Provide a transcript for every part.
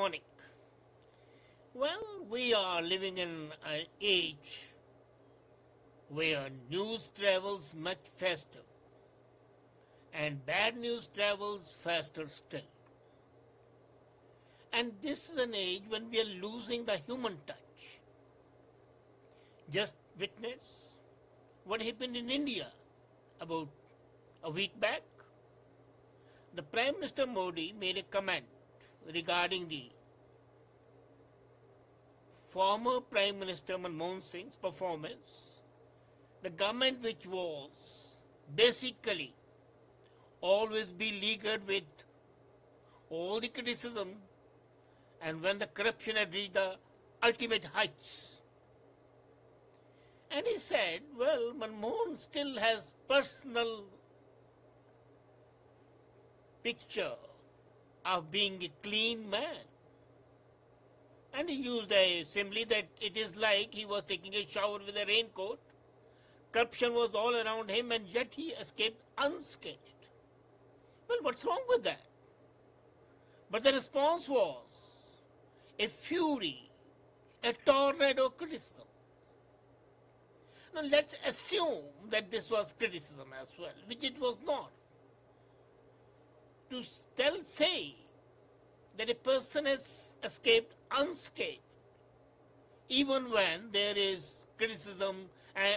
morning. Well, we are living in an age where news travels much faster and bad news travels faster still. And this is an age when we are losing the human touch. Just witness what happened in India about a week back. The Prime Minister Modi made a comment regarding the former Prime Minister Manmohan Singh's performance. The government, which was basically always beleaguered with all the criticism, and when the corruption had reached the ultimate heights. And he said, well, Manmohan still has personal picture of being a clean man. And he used a simile that it is like he was taking a shower with a raincoat. Corruption was all around him and yet he escaped unscathed. Well, what's wrong with that? But the response was a fury, a tornado criticism. Now let's assume that this was criticism as well, which it was not. To say that a person has escaped unscathed, even when there is criticism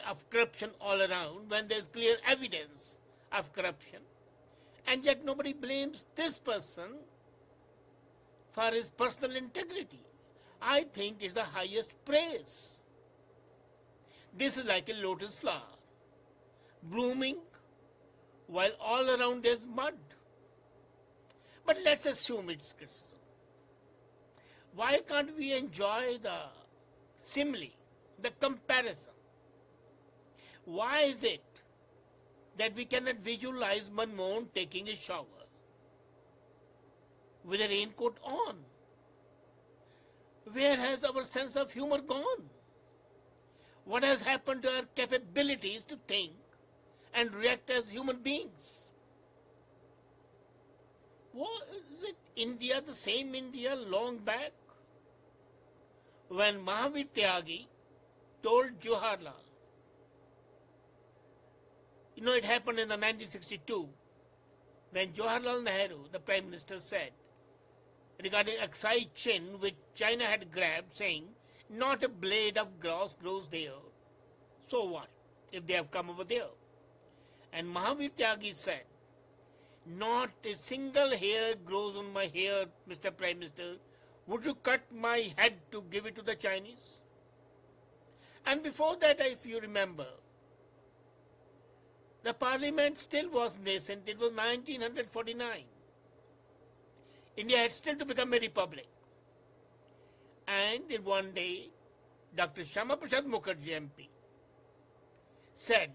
of corruption all around, when there is clear evidence of corruption, and yet nobody blames this person for his personal integrity, I think is the highest praise. This is like a lotus flower, blooming while all around is mud. But let's assume it's criticism. Why can't we enjoy the simile, the comparison? Why is it that we cannot visualize Manmohan taking a shower with a raincoat on? Where has our sense of humor gone? What has happened to our capabilities to think and react as human beings? Was it India, the same India long back, when Mahavir Tyagi told Jawaharlal, it happened in the 1962, when Jawaharlal Nehru, the Prime Minister, said regarding Aksai Chin, which China had grabbed, saying, not a blade of grass grows there. So what, if they have come over there? And Mahavir Tyagi said, not a single hair grows on my hair, Mr. Prime Minister. Would you cut my head to give it to the Chinese? And before that, if you remember, the parliament still was nascent. It was 1949. India had still to become a republic. And in one day, Dr. Shyama Prasad Mukherjee MP said,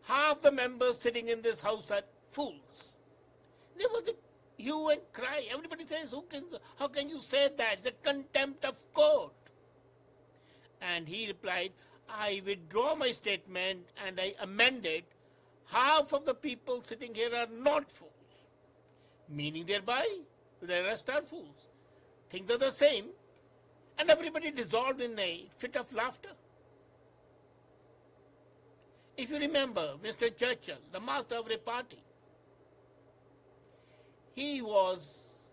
half the members sitting in this house are fools. There was a hue and cry. Everybody says, how can you say that? It's a contempt of court. And he replied, I withdraw my statement and I amend it. Half of the people sitting here are not fools. Meaning thereby, the rest are fools. Things are the same. And everybody dissolved in a fit of laughter. If you remember, Mr. Churchill, the master of repartee, he was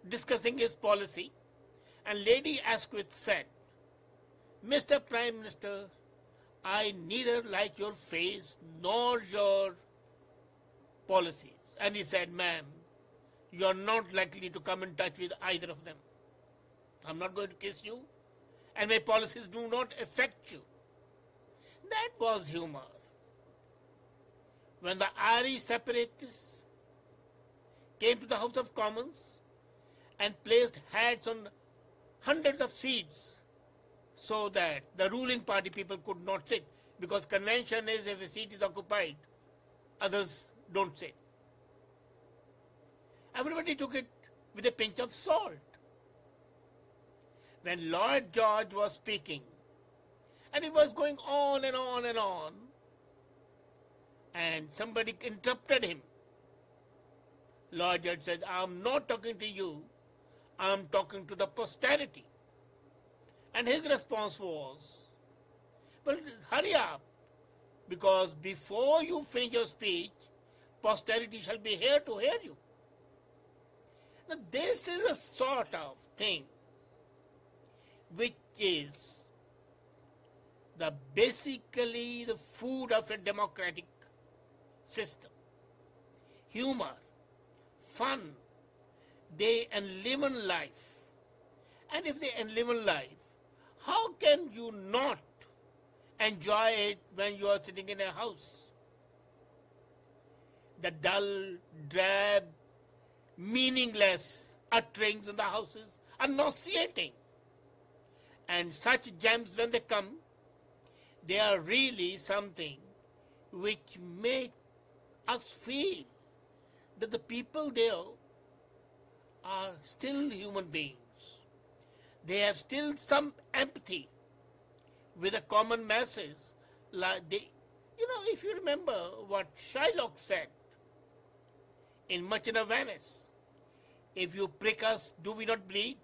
discussing his policy, and Lady Asquith said, Mr. Prime Minister, I neither like your face nor your policies. And he said, ma'am, you are not likely to come in touch with either of them. I'm not going to kiss you, and my policies do not affect you. That was humor. When the Irish separatists came to the House of Commons and placed hats on hundreds of seats so that the ruling party people could not sit, because convention is if a seat is occupied, others don't sit. Everybody took it with a pinch of salt. When Lloyd George was speaking, and he was going on and on and on, and somebody interrupted him. Lloyd George said, I'm not talking to you, I'm talking to the posterity. And his response was, well, hurry up, because before you finish your speech, posterity shall be here to hear you. Now, this is a sort of thing which is basically the food of a democratic system. Humor, fun, they enliven life. And if they enliven life, how can you not enjoy it when you are sitting in a house? The dull, drab, meaningless utterings in the houses are nauseating. And such gems, when they come, they are really something which make us feel that the people there are still human beings. They have still some empathy with the common masses. Like if you remember what Shylock said in Merchant of Venice, if you prick us, do we not bleed?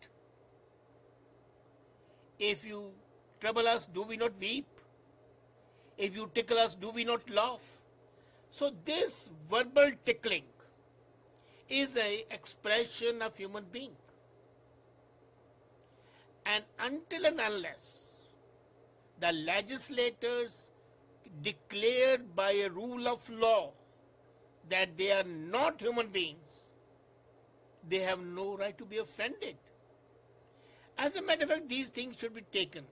If you trouble us, do we not weep? If you tickle us, do we not laugh? So this verbal tickling is an expression of human being. And until and unless the legislators declared by a rule of law that they are not human beings, they have no right to be offended. As a matter of fact, these things should be taken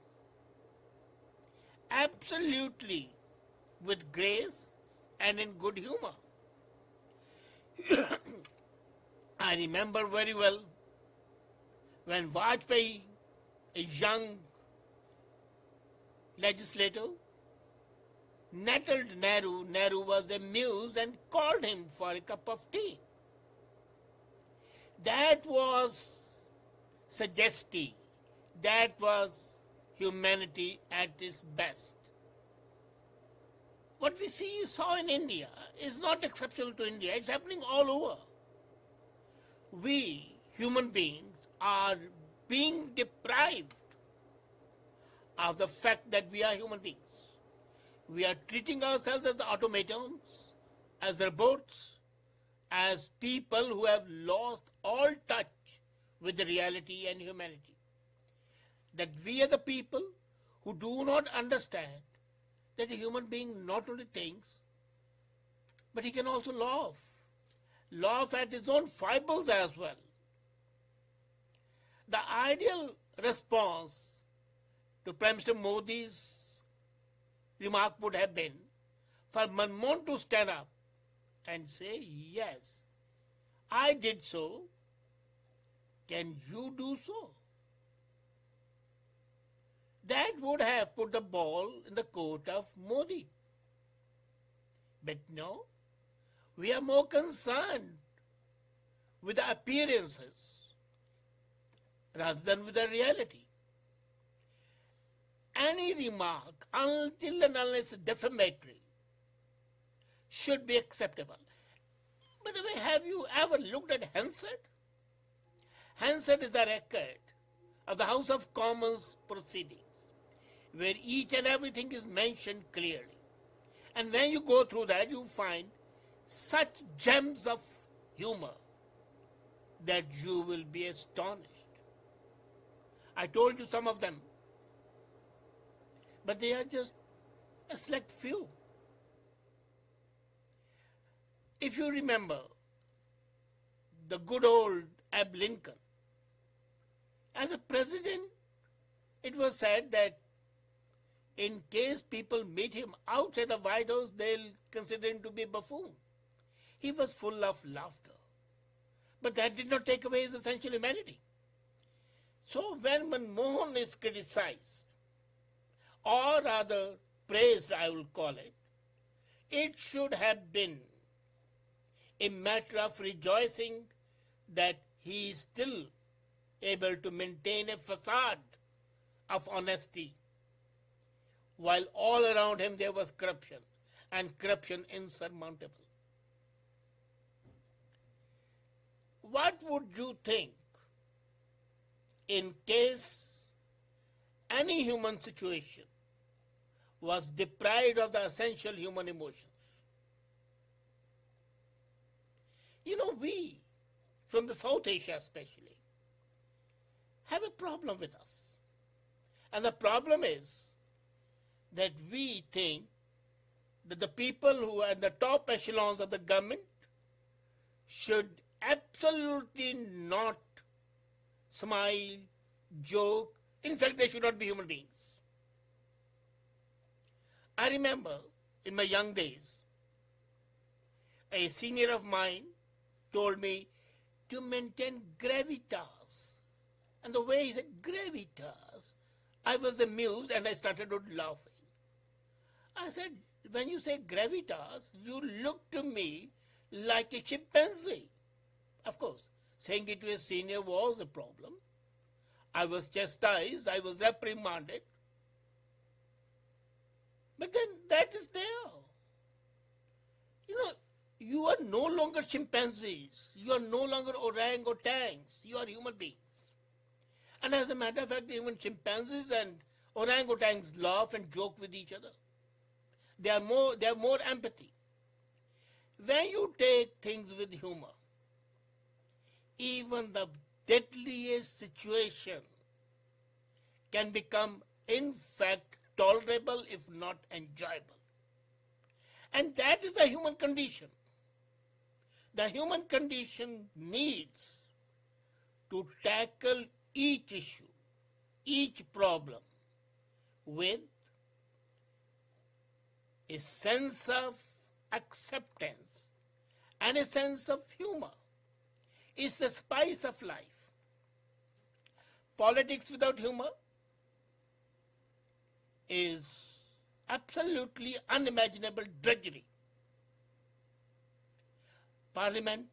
absolutely with grace and in good humor. I remember very well when Vajpayee, a young legislator, nettled Nehru. Nehru was amused and called him for a cup of tea. That was suggestive. That was humanity at its best. What we saw in India is not exceptional to India. It's happening all over. We, human beings, are being deprived of the fact that we are human beings. We are treating ourselves as automatons, as robots, as people who have lost all touch with the reality and humanity. That we are the people who do not understand that a human being not only thinks, but he can also laugh at his own foibles as well. The ideal response to Prime Minister Modi's remark would have been for Manmohan to stand up and say, yes, I did so. Can you do so? That would have put the ball in the court of Modi. But no, we are more concerned with the appearances rather than with the reality. Any remark, until and unless defamatory, should be acceptable. By the way, have you ever looked at Hansard? Hansard is the record of the House of Commons proceedings, where each and everything is mentioned clearly. And when you go through that, you find such gems of humor that you will be astonished. I told you some of them, but they are just a select few. If you remember the good old Abe Lincoln, as a president, it was said that in case people meet him outside the White House, they'll consider him to be a buffoon. He was full of laughter. But that did not take away his essential humanity. So when Manmohan is criticized, or rather praised, I will call it, it should have been a matter of rejoicing that he is still able to maintain a facade of honesty, while all around him there was corruption, and corruption insurmountable. What would you think in case any human situation was deprived of the essential human emotions. You know, we, from the South Asia especially, have a problem with us. And the problem is that we think that the people who are in the top echelons of the government should absolutely not smile, joke. In fact, they should not be human beings. I remember in my young days, a senior of mine told me to maintain gravitas. And the way he said gravitas, I was amused and I started laughing. I said, when you say gravitas, you look to me like a chimpanzee. Of course, saying it to a senior was a problem. I was chastised, I was reprimanded. But then that is there. You know, you are no longer chimpanzees. You are no longer orangutans. You are human beings. And as a matter of fact, even chimpanzees and orangutans laugh and joke with each other. They have more empathy. When you take things with humor, even the deadliest situation can become, in fact, tolerable if not enjoyable. And that is the human condition. The human condition needs to tackle each issue, each problem with a sense of acceptance and a sense of humor. It's the spice of life. Politics without humor is absolutely unimaginable drudgery. Parliament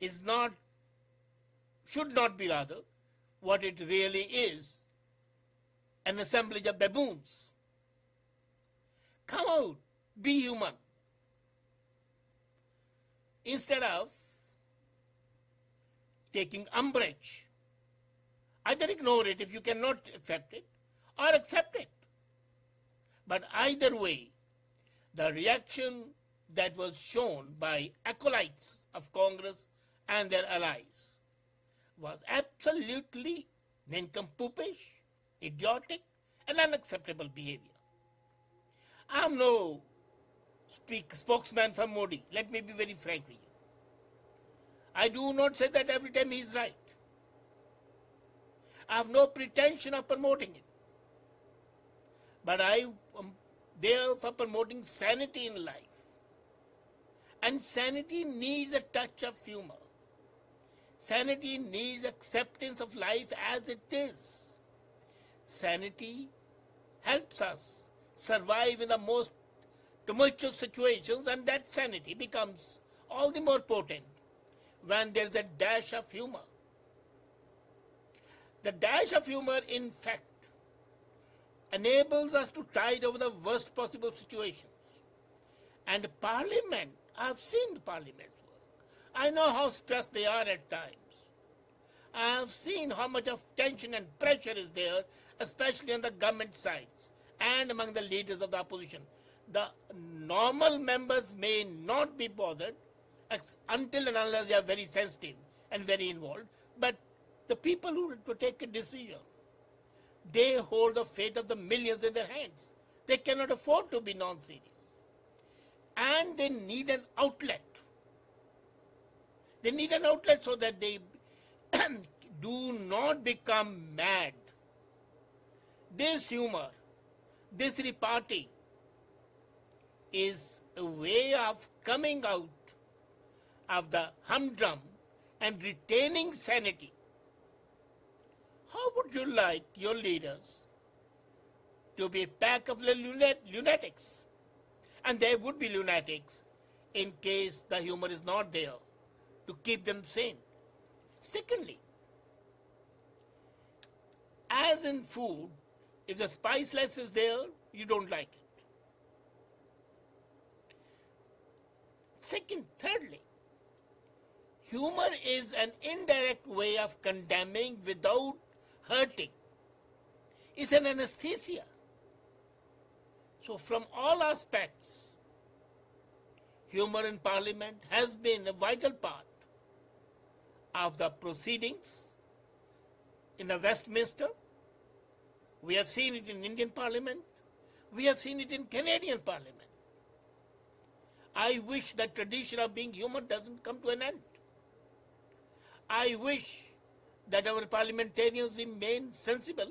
is not, should not be rather, what it really is, an assemblage of baboons. Come out, be human. Instead of taking umbrage, either ignore it if you cannot accept it, or accept it. But either way, the reaction that was shown by acolytes of Congress and their allies was absolutely nincompoopish, idiotic, and unacceptable behavior. I am no spokesman for Modi. Let me be very frank with you. I do not say that every time he is right. I have no pretension of promoting it. But I am there for promoting sanity in life. And sanity needs a touch of humor. Sanity needs acceptance of life as it is. Sanity helps us survive in the most tumultuous situations, and that sanity becomes all the more potent when there is a dash of humor. The dash of humor, in fact, enables us to tide over the worst possible situations. And Parliament, I've seen the Parliament's work. I know how stressed they are at times. I have seen how much of tension and pressure is there, especially on the government sides and among the leaders of the opposition. The normal members may not be bothered until and unless they are very sensitive and very involved. But the people who to take a decision, they hold the fate of the millions in their hands. They cannot afford to be non-serious. And they need an outlet. They need an outlet so that they do not become mad. This humor, this repartee is a way of coming out of the humdrum and retaining sanity. How would you like your leaders to be a pack of lunatics? And there would be lunatics in case the humor is not there to keep them sane. Secondly, as in food, if the spiceless is there, you don't like it. Thirdly, Humor is an indirect way of condemning without hurting. It's an anesthesia. So from all aspects, humor in Parliament has been a vital part of the proceedings in the Westminster. We have seen it in Indian Parliament. We have seen it in Canadian Parliament. I wish that tradition of being human doesn't come to an end. I wish that our parliamentarians remain sensible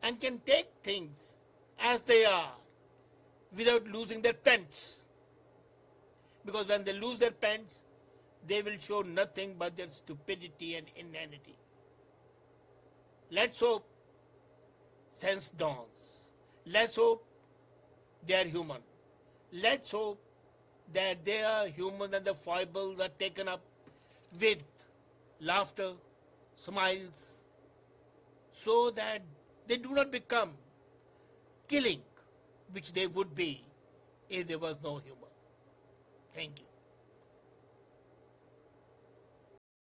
and can take things as they are without losing their pens. Because when they lose their pens, they will show nothing but their stupidity and inanity. Let's hope sense dawns. Let's hope they are human. Let's hope that they are human and the foibles are taken up with laughter, smiles, so that they do not become killing, which they would be if there was no humor. Thank you.